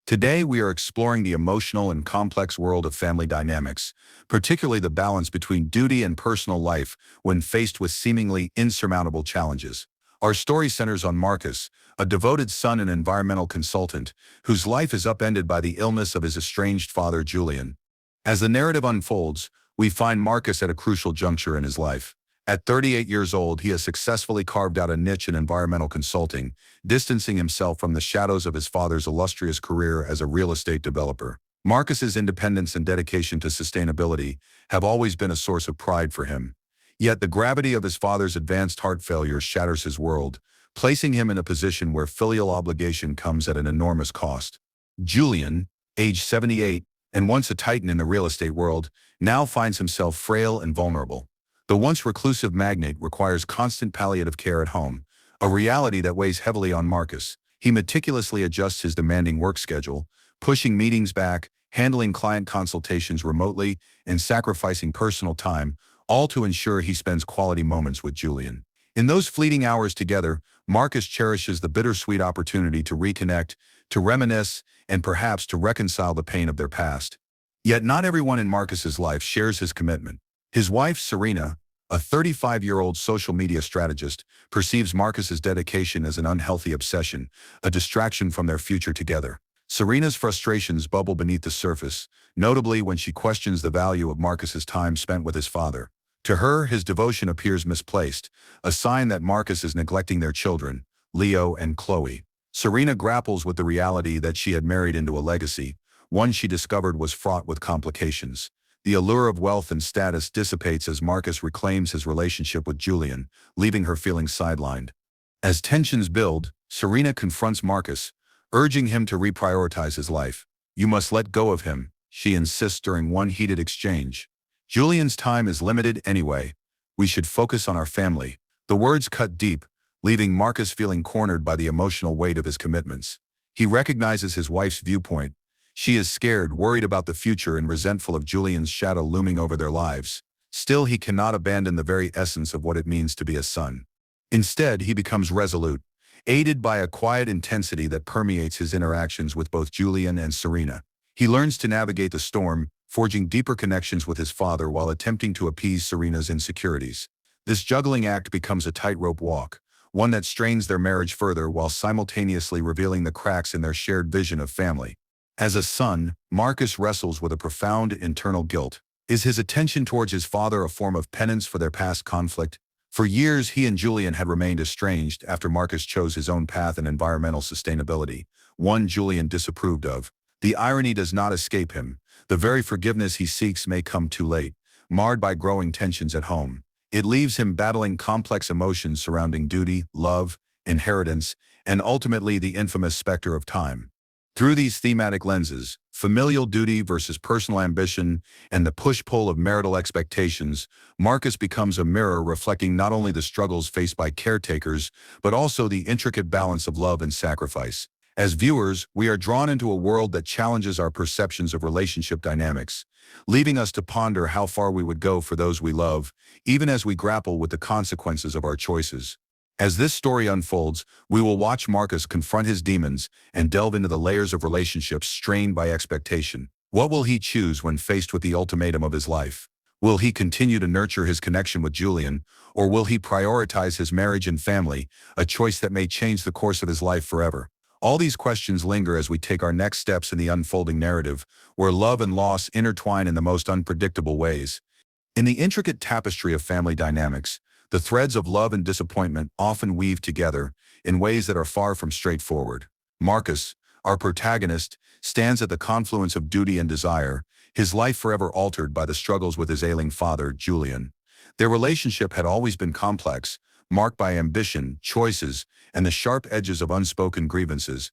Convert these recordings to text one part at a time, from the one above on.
Today, we are exploring the emotional and complex world of family dynamics, particularly the balance between duty and personal life when faced with seemingly insurmountable challenges. Our story centers on Marcus, a devoted son and environmental consultant, whose life is upended by the illness of his estranged father, Julian. As the narrative unfolds, we find Marcus at a crucial juncture in his life. At 38 years old, he has successfully carved out a niche in environmental consulting, distancing himself from the shadows of his father's illustrious career as a real estate developer. Marcus's independence and dedication to sustainability have always been a source of pride for him. Yet the gravity of his father's advanced heart failure shatters his world, placing him in a position where filial obligation comes at an enormous cost. Julian, age 78, and once a titan in the real estate world, now finds himself frail and vulnerable. The once reclusive magnate requires constant palliative care at home, a reality that weighs heavily on Marcus. He meticulously adjusts his demanding work schedule, pushing meetings back, handling client consultations remotely, and sacrificing personal time, all to ensure he spends quality moments with Julian. In those fleeting hours together, Marcus cherishes the bittersweet opportunity to reconnect, to reminisce, and perhaps to reconcile the pain of their past. Yet not everyone in Marcus's life shares his commitment. His wife, Serena, a 35-year-old social media strategist, perceives Marcus's dedication as an unhealthy obsession, a distraction from their future together. Serena's frustrations bubble beneath the surface, notably when she questions the value of Marcus's time spent with his father. To her, his devotion appears misplaced, a sign that Marcus is neglecting their children, Leo and Chloe. Serena grapples with the reality that she had married into a legacy, one she discovered was fraught with complications. The allure of wealth and status dissipates as Marcus reclaims his relationship with Julian, leaving her feeling sidelined. As tensions build, Serena confronts Marcus, urging him to reprioritize his life. "You must let go of him," she insists during one heated exchange. "Julian's time is limited anyway. We should focus on our family." The words cut deep, leaving Marcus feeling cornered by the emotional weight of his commitments. He recognizes his wife's viewpoint. She is scared, worried about the future, and resentful of Julian's shadow looming over their lives. Still, he cannot abandon the very essence of what it means to be a son. Instead, he becomes resolute, aided by a quiet intensity that permeates his interactions with both Julian and Serena. He learns to navigate the storm, forging deeper connections with his father while attempting to appease Serena's insecurities. This juggling act becomes a tightrope walk, one that strains their marriage further while simultaneously revealing the cracks in their shared vision of family. As a son, Marcus wrestles with a profound internal guilt. Is his attention towards his father a form of penance for their past conflict? For years, he and Julian had remained estranged after Marcus chose his own path in environmental sustainability, one Julian disapproved of. The irony does not escape him. The very forgiveness he seeks may come too late, marred by growing tensions at home. It leaves him battling complex emotions surrounding duty, love, inheritance, and ultimately the infamous specter of time. Through these thematic lenses, familial duty versus personal ambition and the push-pull of marital expectations, Marcus becomes a mirror reflecting not only the struggles faced by caretakers, but also the intricate balance of love and sacrifice. As viewers, we are drawn into a world that challenges our perceptions of relationship dynamics, leaving us to ponder how far we would go for those we love, even as we grapple with the consequences of our choices. As this story unfolds, we will watch Marcus confront his demons and delve into the layers of relationships strained by expectation. What will he choose when faced with the ultimatum of his life? Will he continue to nurture his connection with Julian, or will he prioritize his marriage and family, a choice that may change the course of his life forever? All these questions linger as we take our next steps in the unfolding narrative, where love and loss intertwine in the most unpredictable ways. In the intricate tapestry of family dynamics, the threads of love and disappointment often weave together in ways that are far from straightforward. Marcus, our protagonist, stands at the confluence of duty and desire, his life forever altered by the struggles with his ailing father, Julian. Their relationship had always been complex, marked by ambition, choices, and the sharp edges of unspoken grievances.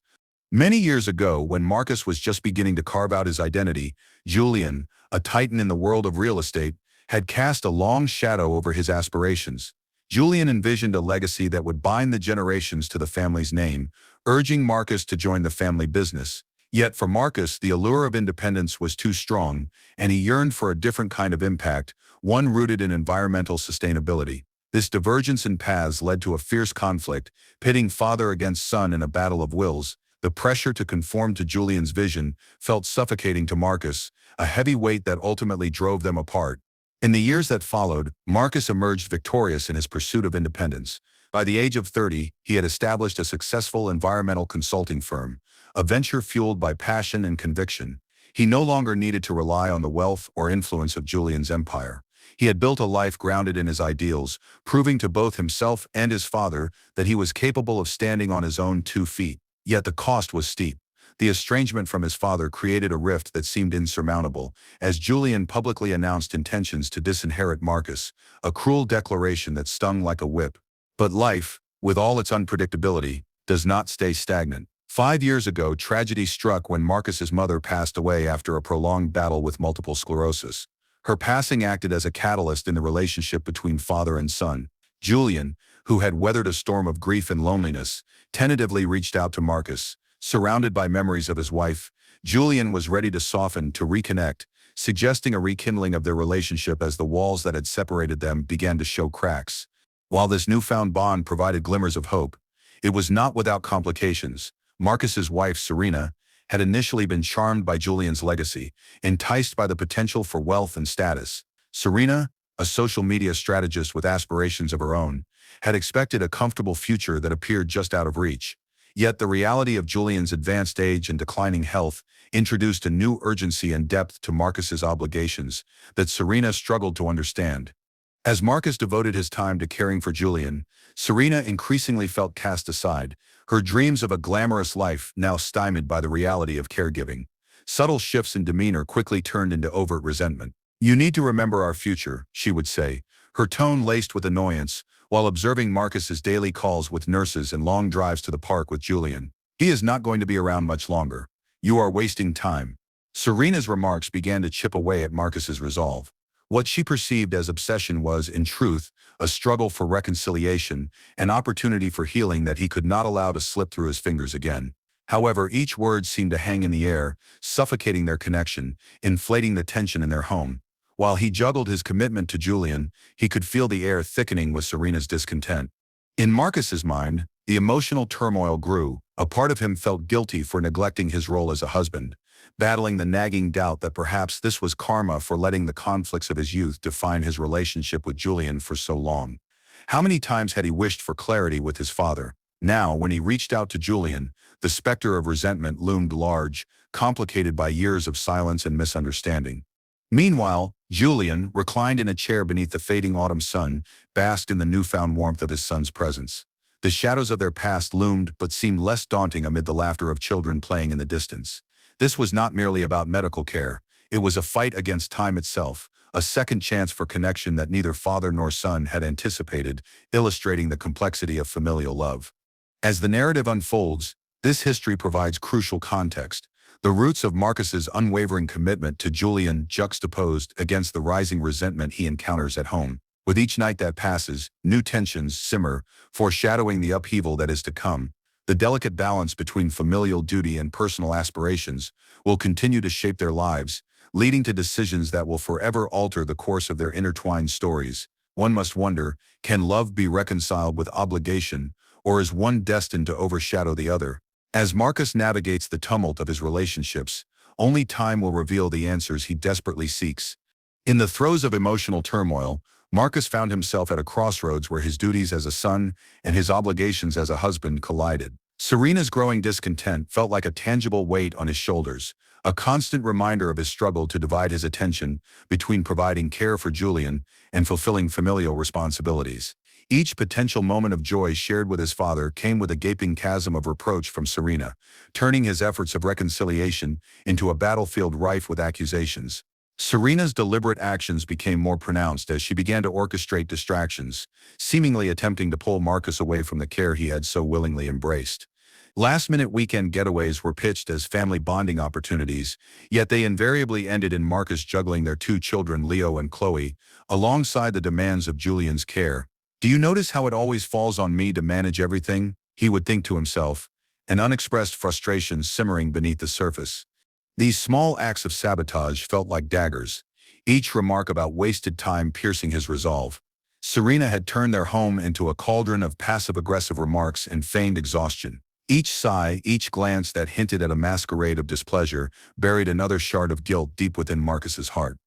Many years ago, when Marcus was just beginning to carve out his identity, Julian, a titan in the world of real estate, had cast a long shadow over his aspirations. Julian envisioned a legacy that would bind the generations to the family's name, urging Marcus to join the family business. Yet for Marcus, the allure of independence was too strong, and he yearned for a different kind of impact, one rooted in environmental sustainability. This divergence in paths led to a fierce conflict, pitting father against son in a battle of wills. The pressure to conform to Julian's vision felt suffocating to Marcus, a heavy weight that ultimately drove them apart. In the years that followed, Marcus emerged victorious in his pursuit of independence. By the age of 30, he had established a successful environmental consulting firm, a venture fueled by passion and conviction. He no longer needed to rely on the wealth or influence of Julian's empire. He had built a life grounded in his ideals, proving to both himself and his father that he was capable of standing on his own 2 feet. Yet the cost was steep. The estrangement from his father created a rift that seemed insurmountable, as Julian publicly announced intentions to disinherit Marcus, a cruel declaration that stung like a whip. But life, with all its unpredictability, does not stay stagnant. 5 years ago, tragedy struck when Marcus's mother passed away after a prolonged battle with multiple sclerosis. Her passing acted as a catalyst in the relationship between father and son. Julian, who had weathered a storm of grief and loneliness, tentatively reached out to Marcus. Surrounded by memories of his wife, Julian was ready to soften, to reconnect, suggesting a rekindling of their relationship as the walls that had separated them began to show cracks. While this newfound bond provided glimmers of hope, it was not without complications. Marcus's wife, Serena, had initially been charmed by Julian's legacy, enticed by the potential for wealth and status. Serena, a social media strategist with aspirations of her own, had expected a comfortable future that appeared just out of reach. Yet the reality of Julian's advanced age and declining health introduced a new urgency and depth to Marcus's obligations that Serena struggled to understand. As Marcus devoted his time to caring for Julian, Serena increasingly felt cast aside, her dreams of a glamorous life now stymied by the reality of caregiving. Subtle shifts in demeanor quickly turned into overt resentment. "You need to remember our future," she would say, her tone laced with annoyance, while observing Marcus's daily calls with nurses and long drives to the park with Julian. "He is not going to be around much longer. You are wasting time." Serena's remarks began to chip away at Marcus's resolve. What she perceived as obsession was, in truth, a struggle for reconciliation, an opportunity for healing that he could not allow to slip through his fingers again. However, each word seemed to hang in the air, suffocating their connection, inflating the tension in their home. While he juggled his commitment to Julian, he could feel the air thickening with Serena's discontent. In Marcus's mind, the emotional turmoil grew. A part of him felt guilty for neglecting his role as a husband, battling the nagging doubt that perhaps this was karma for letting the conflicts of his youth define his relationship with Julian for so long. How many times had he wished for clarity with his father? Now, when he reached out to Julian, the specter of resentment loomed large, complicated by years of silence and misunderstanding. Meanwhile, Julian, reclined in a chair beneath the fading autumn sun, basked in the newfound warmth of his son's presence. The shadows of their past loomed but seemed less daunting amid the laughter of children playing in the distance. This was not merely about medical care. It was a fight against time itself, a second chance for connection that neither father nor son had anticipated, illustrating the complexity of familial love. As the narrative unfolds, this history provides crucial context. The roots of Marcus's unwavering commitment to Julian juxtaposed against the rising resentment he encounters at home. With each night that passes, new tensions simmer, foreshadowing the upheaval that is to come. The delicate balance between familial duty and personal aspirations will continue to shape their lives, leading to decisions that will forever alter the course of their intertwined stories. One must wonder, can love be reconciled with obligation, or is one destined to overshadow the other? As Marcus navigates the tumult of his relationships, only time will reveal the answers he desperately seeks. In the throes of emotional turmoil, Marcus found himself at a crossroads where his duties as a son and his obligations as a husband collided. Serena's growing discontent felt like a tangible weight on his shoulders, a constant reminder of his struggle to divide his attention between providing care for Julian and fulfilling familial responsibilities. Each potential moment of joy shared with his father came with a gaping chasm of reproach from Serena, turning his efforts of reconciliation into a battlefield rife with accusations. Serena's deliberate actions became more pronounced as she began to orchestrate distractions, seemingly attempting to pull Marcus away from the care he had so willingly embraced. Last-minute weekend getaways were pitched as family bonding opportunities, yet they invariably ended in Marcus juggling their 2 children, Leo and Chloe, alongside the demands of Julian's care. "Do you notice how it always falls on me to manage everything?" he would think to himself, an unexpressed frustration simmering beneath the surface. These small acts of sabotage felt like daggers, each remark about wasted time piercing his resolve. Serena had turned their home into a cauldron of passive-aggressive remarks and feigned exhaustion. Each sigh, each glance that hinted at a masquerade of displeasure, buried another shard of guilt deep within Marcus's heart.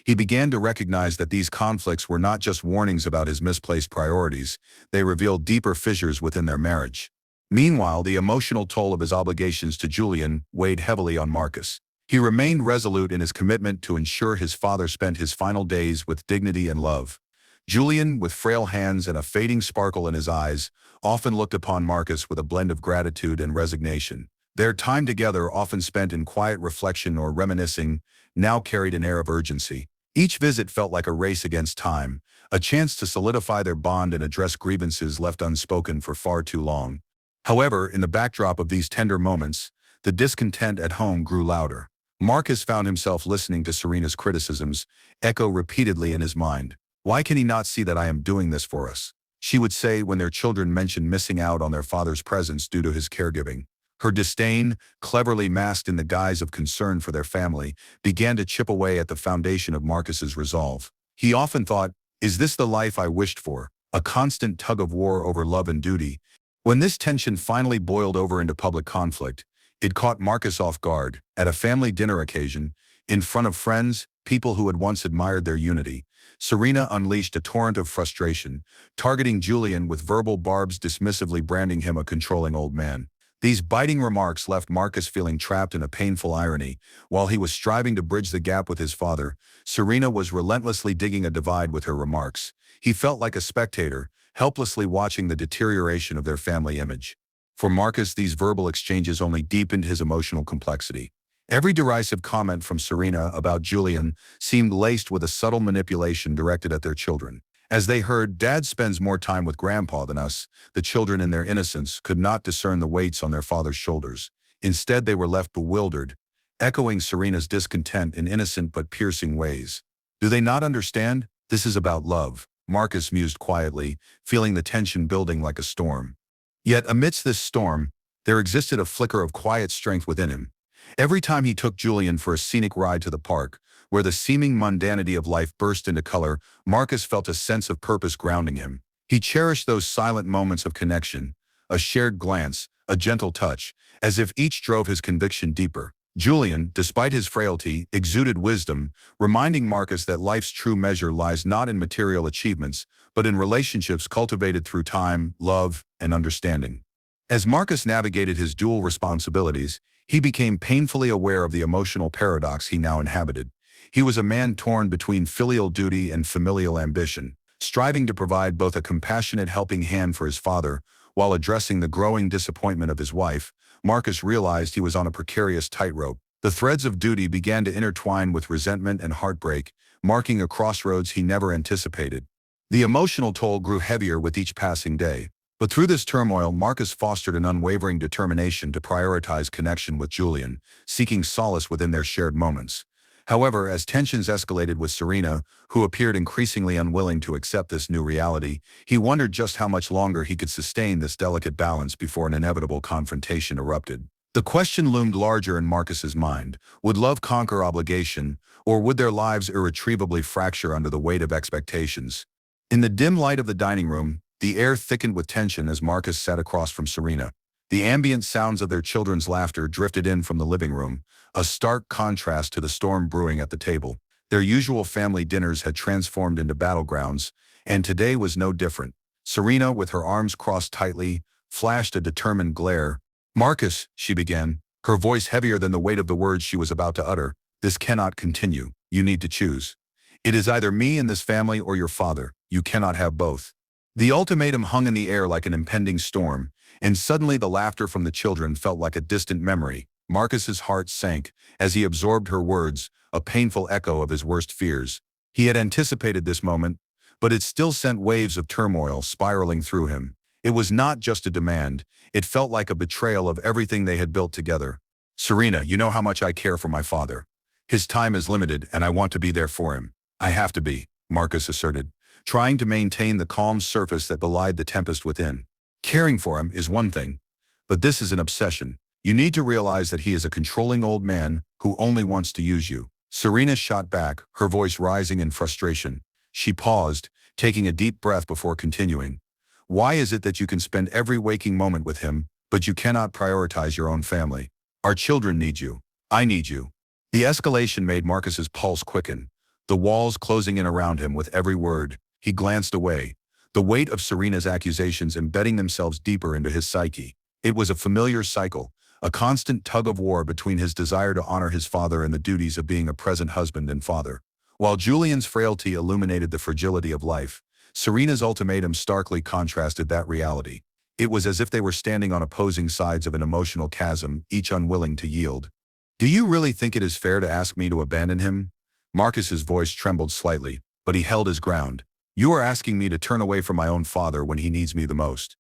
He began to recognize that these conflicts were not just warnings about his misplaced priorities, they revealed deeper fissures within their marriage. Meanwhile, the emotional toll of his obligations to Julian weighed heavily on Marcus. He remained resolute in his commitment to ensure his father spent his final days with dignity and love. Julian, with frail hands and a fading sparkle in his eyes, often looked upon Marcus with a blend of gratitude and resignation. Their time together, often spent in quiet reflection or reminiscing, now carried an air of urgency. Each visit felt like a race against time, a chance to solidify their bond and address grievances left unspoken for far too long. However, in the backdrop of these tender moments, the discontent at home grew louder. Marcus found himself listening to Serena's criticisms echo repeatedly in his mind. "Why can he not see that I am doing this for us?" she would say when their children mentioned missing out on their father's presence due to his caregiving. Her disdain, cleverly masked in the guise of concern for their family, began to chip away at the foundation of Marcus's resolve. He often thought, "Is this the life I wished for?" A constant tug-of-war over love and duty. When this tension finally boiled over into public conflict, it caught Marcus off guard. At a family dinner occasion, in front of friends, people who had once admired their unity, Serena unleashed a torrent of frustration, targeting Julian with verbal barbs, dismissively branding him a controlling old man. These biting remarks left Marcus feeling trapped in a painful irony. While he was striving to bridge the gap with his father, Serena was relentlessly digging a divide with her remarks. He felt like a spectator, helplessly watching the deterioration of their family image. For Marcus, these verbal exchanges only deepened his emotional complexity. Every derisive comment from Serena about Julian seemed laced with a subtle manipulation directed at their children. As they heard, "Dad spends more time with Grandpa than us," the children in their innocence could not discern the weights on their father's shoulders. Instead, they were left bewildered, echoing Serena's discontent in innocent but piercing ways. "Do they not understand? This is about love," Marcus mused quietly, feeling the tension building like a storm. Yet amidst this storm, there existed a flicker of quiet strength within him. Every time he took Julian for a scenic ride to the park, where the seeming mundanity of life burst into color, Marcus felt a sense of purpose grounding him. He cherished those silent moments of connection, a shared glance, a gentle touch, as if each drove his conviction deeper. Julian, despite his frailty, exuded wisdom, reminding Marcus that life's true measure lies not in material achievements, but in relationships cultivated through time, love, and understanding. As Marcus navigated his dual responsibilities, he became painfully aware of the emotional paradox he now inhabited. He was a man torn between filial duty and familial ambition, striving to provide both a compassionate helping hand for his father while addressing the growing disappointment of his wife. Marcus realized he was on a precarious tightrope. The threads of duty began to intertwine with resentment and heartbreak, marking a crossroads he never anticipated. The emotional toll grew heavier with each passing day. But through this turmoil, Marcus fostered an unwavering determination to prioritize connection with Julian, seeking solace within their shared moments. However, as tensions escalated with Serena, who appeared increasingly unwilling to accept this new reality, he wondered just how much longer he could sustain this delicate balance before an inevitable confrontation erupted. The question loomed larger in Marcus's mind. Would love conquer obligation, or would their lives irretrievably fracture under the weight of expectations? In the dim light of the dining room, the air thickened with tension as Marcus sat across from Serena. The ambient sounds of their children's laughter drifted in from the living room, a stark contrast to the storm brewing at the table. Their usual family dinners had transformed into battlegrounds, and today was no different. Serena, with her arms crossed tightly, flashed a determined glare. "Marcus," she began, her voice heavier than the weight of the words she was about to utter, "this cannot continue. You need to choose. It is either me and this family or your father. You cannot have both." The ultimatum hung in the air like an impending storm, and suddenly the laughter from the children felt like a distant memory. Marcus's heart sank as he absorbed her words, a painful echo of his worst fears. He had anticipated this moment, but it still sent waves of turmoil spiraling through him. It was not just a demand, it felt like a betrayal of everything they had built together. "Serena, you know how much I care for my father. His time is limited and I want to be there for him." "I have to be," Marcus asserted, trying to maintain the calm surface that belied the tempest within. "Caring for him is one thing, but this is an obsession. You need to realize that he is a controlling old man who only wants to use you." Serena shot back, her voice rising in frustration. She paused, taking a deep breath before continuing. "Why is it that you can spend every waking moment with him, but you cannot prioritize your own family. Our children need you. I need you." The escalation made Marcus's pulse quicken, the walls closing in around him with every word. He glanced away, the weight of Serena's accusations embedding themselves deeper into his psyche. It was a familiar cycle, a constant tug-of-war between his desire to honor his father and the duties of being a present husband and father. While Julian's frailty illuminated the fragility of life, Serena's ultimatum starkly contrasted that reality. It was as if they were standing on opposing sides of an emotional chasm, each unwilling to yield. "Do you really think it is fair to ask me to abandon him?" Marcus's voice trembled slightly, but he held his ground. "You are asking me to turn away from my own father when he needs me the most."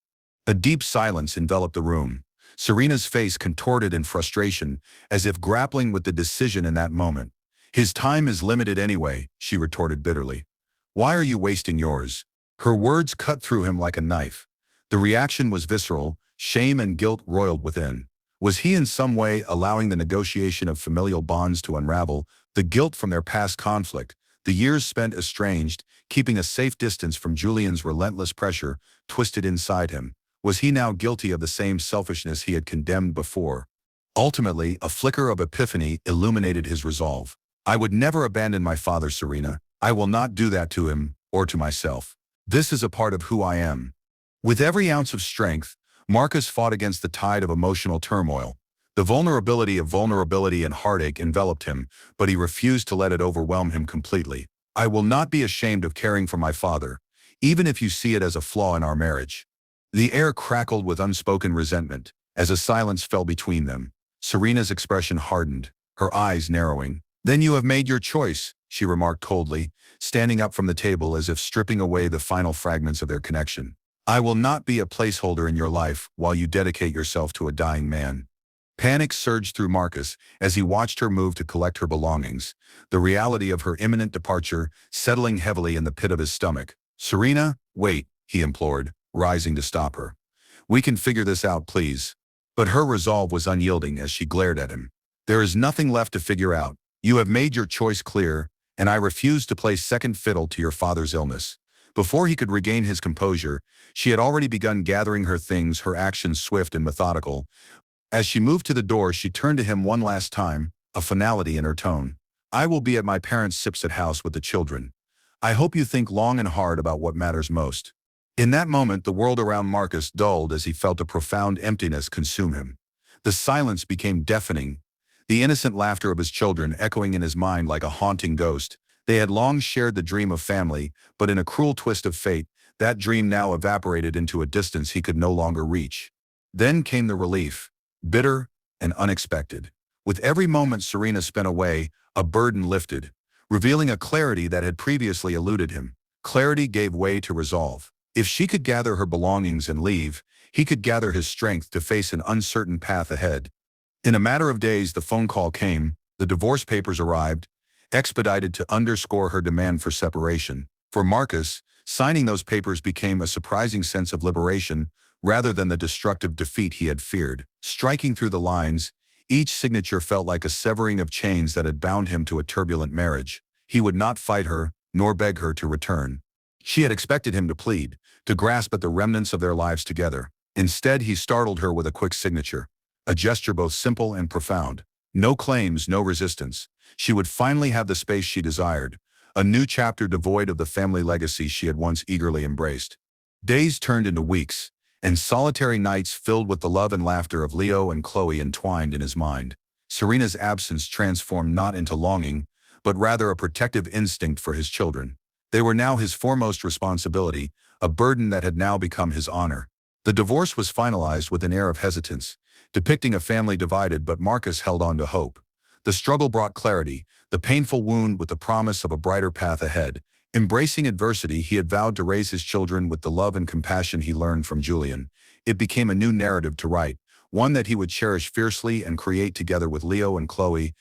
A deep silence enveloped the room. Serena's face contorted in frustration, as if grappling with the decision in that moment. "His time is limited anyway," she retorted bitterly. "Why are you wasting yours?" Her words cut through him like a knife. The reaction was visceral, shame and guilt roiled within. Was he in some way allowing the negotiation of familial bonds to unravel, the guilt from their past conflict, the years spent estranged, keeping a safe distance from Julian's relentless pressure, twisted inside him? Was he now guilty of the same selfishness he had condemned before? Ultimately, a flicker of epiphany illuminated his resolve. "I would never abandon my father, Serena. I will not do that to him, or to myself. This is a part of who I am." With every ounce of strength, Marcus fought against the tide of emotional turmoil. The vulnerability and heartache enveloped him, but he refused to let it overwhelm him completely. "I will not be ashamed of caring for my father, even if you see it as a flaw in our marriage." The air crackled with unspoken resentment, as a silence fell between them. Serena's expression hardened, her eyes narrowing. "Then you have made your choice," she remarked coldly, standing up from the table as if stripping away the final fragments of their connection. "I will not be a placeholder in your life while you dedicate yourself to a dying man." Panic surged through Marcus as he watched her move to collect her belongings, the reality of her imminent departure settling heavily in the pit of his stomach. "Serena, wait," he implored, rising to stop her. "We can figure this out, please." But her resolve was unyielding as she glared at him. "There is nothing left to figure out. You have made your choice clear, and I refuse to play second fiddle to your father's illness." Before he could regain his composure, she had already begun gathering her things, her actions swift and methodical. As she moved to the door, she turned to him one last time, a finality in her tone. "I will be at my parents' Sipset house with the children. I hope you think long and hard about what matters most." In that moment, the world around Marcus dulled as he felt a profound emptiness consume him. The silence became deafening, the innocent laughter of his children echoing in his mind like a haunting ghost. They had long shared the dream of family, but in a cruel twist of fate, that dream now evaporated into a distance he could no longer reach. Then came the relief, bitter and unexpected. With every moment Serena spent away, a burden lifted, revealing a clarity that had previously eluded him. Clarity gave way to resolve. If she could gather her belongings and leave, he could gather his strength to face an uncertain path ahead. In a matter of days, the phone call came, the divorce papers arrived, expedited to underscore her demand for separation. For Marcus, signing those papers became a surprising sense of liberation rather than the destructive defeat he had feared. Striking through the lines, each signature felt like a severing of chains that had bound him to a turbulent marriage. He would not fight her, nor beg her to return. She had expected him to plead, to grasp at the remnants of their lives together. Instead, he startled her with a quick signature, a gesture both simple and profound. No claims, no resistance. She would finally have the space she desired, a new chapter devoid of the family legacy she had once eagerly embraced. Days turned into weeks, and solitary nights filled with the love and laughter of Leo and Chloe entwined in his mind. Serena's absence transformed not into longing, but rather a protective instinct for his children. They were now his foremost responsibility, a burden that had now become his honor. The divorce was finalized with an air of hesitance, depicting a family divided, but Marcus held on to hope. The struggle brought clarity, the painful wound with the promise of a brighter path ahead. Embracing adversity, he had vowed to raise his children with the love and compassion he learned from Julian. It became a new narrative to write, one that he would cherish fiercely and create together with Leo and Chloe.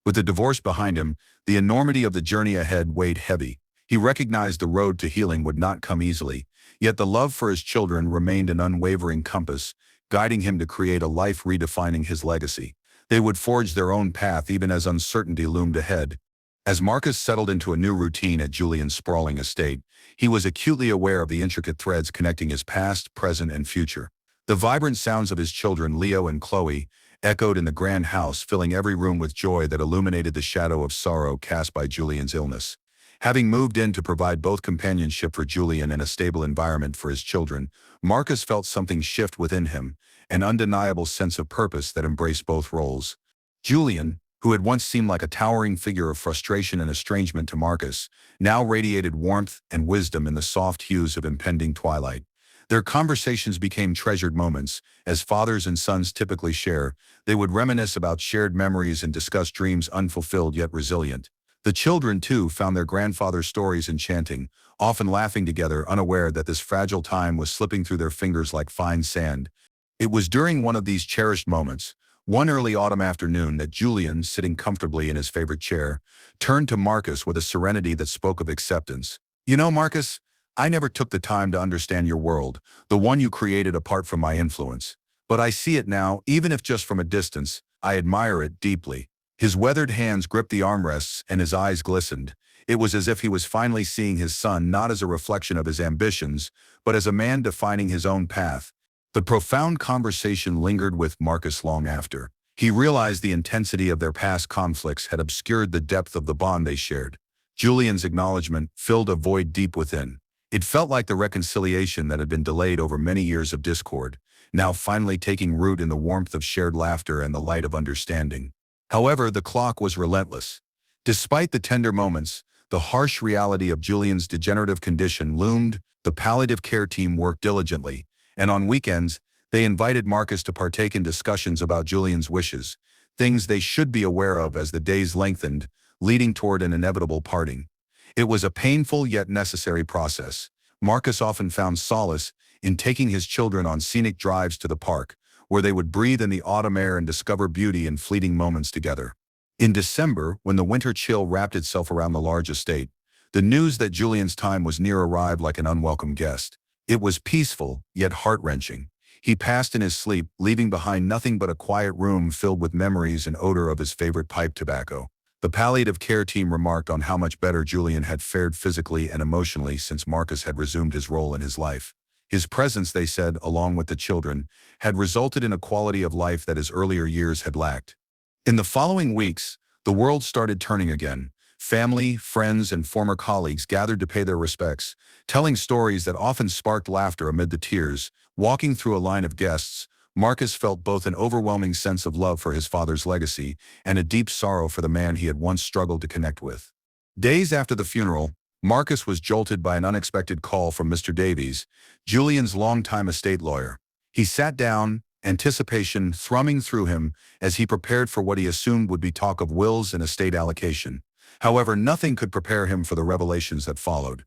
With the divorce behind him, the enormity of the journey ahead weighed heavy. He recognized the road to healing would not come easily, yet the love for his children remained an unwavering compass, guiding him to create a life redefining his legacy. They would forge their own path even as uncertainty loomed ahead. As Marcus settled into a new routine at Julian's sprawling estate, he was acutely aware of the intricate threads connecting his past, present, and future. The vibrant sounds of his children, Leo and Chloe, echoed in the grand house, filling every room with joy that illuminated the shadow of sorrow cast by Julian's illness. Having moved in to provide both companionship for Julian and a stable environment for his children, Marcus felt something shift within him, an undeniable sense of purpose that embraced both roles. Julian, who had once seemed like a towering figure of frustration and estrangement to Marcus, now radiated warmth and wisdom in the soft hues of impending twilight. Their conversations became treasured moments. As fathers and sons typically share, they would reminisce about shared memories and discuss dreams unfulfilled yet resilient. The children, too, found their grandfather's stories enchanting, often laughing together, unaware that this fragile time was slipping through their fingers like fine sand. It was during one of these cherished moments, one early autumn afternoon, that Julian, sitting comfortably in his favorite chair, turned to Marcus with a serenity that spoke of acceptance. "You know, Marcus, I never took the time to understand your world, the one you created apart from my influence. But I see it now, even if just from a distance. I admire it deeply." His weathered hands gripped the armrests and his eyes glistened. It was as if he was finally seeing his son not as a reflection of his ambitions, but as a man defining his own path. The profound conversation lingered with Marcus long after. He realized the intensity of their past conflicts had obscured the depth of the bond they shared. Julian's acknowledgement filled a void deep within. It felt like the reconciliation that had been delayed over many years of discord, now finally taking root in the warmth of shared laughter and the light of understanding. However, the clock was relentless. Despite the tender moments, the harsh reality of Julian's degenerative condition loomed. The palliative care team worked diligently, and on weekends, they invited Marcus to partake in discussions about Julian's wishes, things they should be aware of as the days lengthened, leading toward an inevitable parting. It was a painful yet necessary process. Marcus often found solace in taking his children on scenic drives to the park, where they would breathe in the autumn air and discover beauty in fleeting moments together. In December, when the winter chill wrapped itself around the large estate, the news that Julian's time was near arrived like an unwelcome guest. It was peaceful, yet heart-wrenching. He passed in his sleep, leaving behind nothing but a quiet room filled with memories and odor of his favorite pipe tobacco. The palliative care team remarked on how much better Julian had fared physically and emotionally since Marcus had resumed his role in his life. His presence, they said, along with the children, had resulted in a quality of life that his earlier years had lacked. In the following weeks, the world started turning again. Family, friends, and former colleagues gathered to pay their respects, telling stories that often sparked laughter amid the tears. Walking through a line of guests, Marcus felt both an overwhelming sense of love for his father's legacy and a deep sorrow for the man he had once struggled to connect with. Days after the funeral, Marcus was jolted by an unexpected call from Mr. Davies, Julian's longtime estate lawyer. He sat down, anticipation thrumming through him as he prepared for what he assumed would be talk of wills and estate allocation. However, nothing could prepare him for the revelations that followed.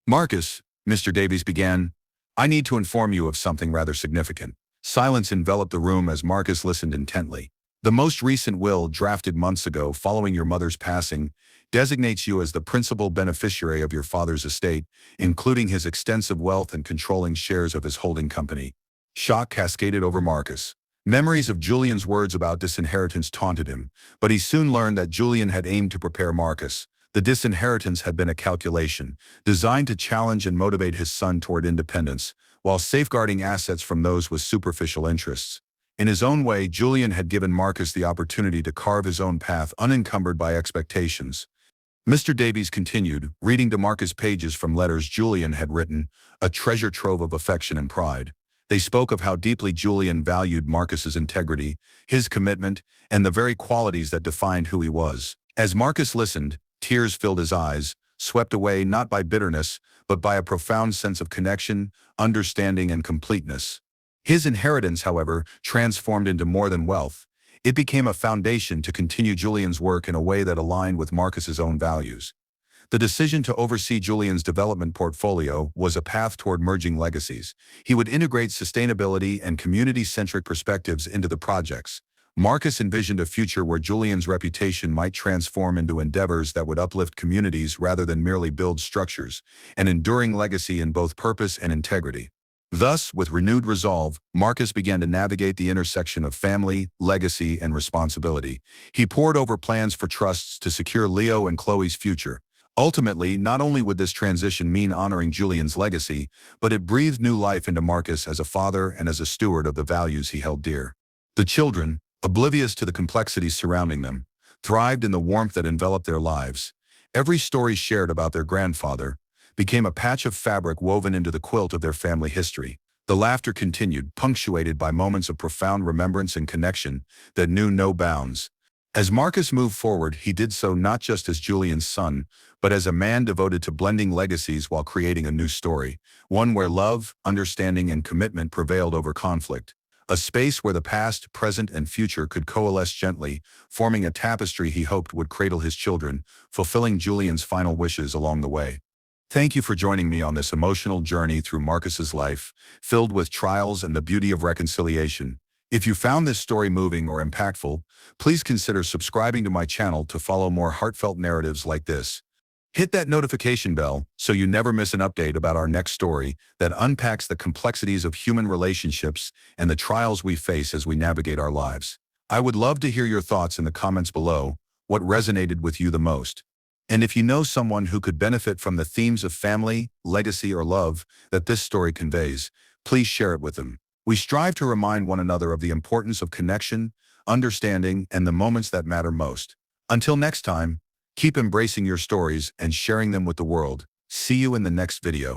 "Marcus," Mr. Davies began, "I need to inform you of something rather significant." Silence enveloped the room as Marcus listened intently. "The most recent will, drafted months ago following your mother's passing, designates you as the principal beneficiary of your father's estate, including his extensive wealth and controlling shares of his holding company." Shock cascaded over Marcus. Memories of Julian's words about disinheritance taunted him, but he soon learned that Julian had aimed to prepare Marcus. The disinheritance had been a calculation, designed to challenge and motivate his son toward independence, while safeguarding assets from those with superficial interests. In his own way, Julian had given Marcus the opportunity to carve his own path unencumbered by expectations. Mr. Davies continued, reading to Marcus pages from letters Julian had written, a treasure trove of affection and pride. They spoke of how deeply Julian valued Marcus's integrity, his commitment, and the very qualities that defined who he was. As Marcus listened, tears filled his eyes, swept away not by bitterness, but by a profound sense of connection, understanding, and completeness. His inheritance, however, transformed into more than wealth. It became a foundation to continue Julian's work in a way that aligned with Marcus's own values. The decision to oversee Julian's development portfolio was a path toward merging legacies. He would integrate sustainability and community-centric perspectives into the projects. Marcus envisioned a future where Julian's reputation might transform into endeavors that would uplift communities rather than merely build structures, an enduring legacy in both purpose and integrity. Thus, with renewed resolve, Marcus began to navigate the intersection of family, legacy, and responsibility. He pored over plans for trusts to secure Leo and Chloe's future, Ultimately, not only would this transition mean honoring Julian's legacy, but it breathed new life into Marcus as a father and as a steward of the values he held dear. The children, oblivious to the complexities surrounding them, thrived in the warmth that enveloped their lives. Every story shared about their grandfather became a patch of fabric woven into the quilt of their family history. The laughter continued, punctuated by moments of profound remembrance and connection that knew no bounds. As Marcus moved forward, he did so not just as Julian's son, but as a man devoted to blending legacies while creating a new story, one where love, understanding, and commitment prevailed over conflict. A space where the past, present, and future could coalesce gently, forming a tapestry he hoped would cradle his children, fulfilling Julian's final wishes along the way. Thank you for joining me on this emotional journey through Marcus's life, filled with trials and the beauty of reconciliation. If you found this story moving or impactful, please consider subscribing to my channel to follow more heartfelt narratives like this. Hit that notification bell so you never miss an update about our next story that unpacks the complexities of human relationships and the trials we face as we navigate our lives. I would love to hear your thoughts in the comments below. What resonated with you the most? And if you know someone who could benefit from the themes of family, legacy, or love that this story conveys, please share it with them. We strive to remind one another of the importance of connection, understanding, and the moments that matter most. Until next time, keep embracing your stories and sharing them with the world. See you in the next video.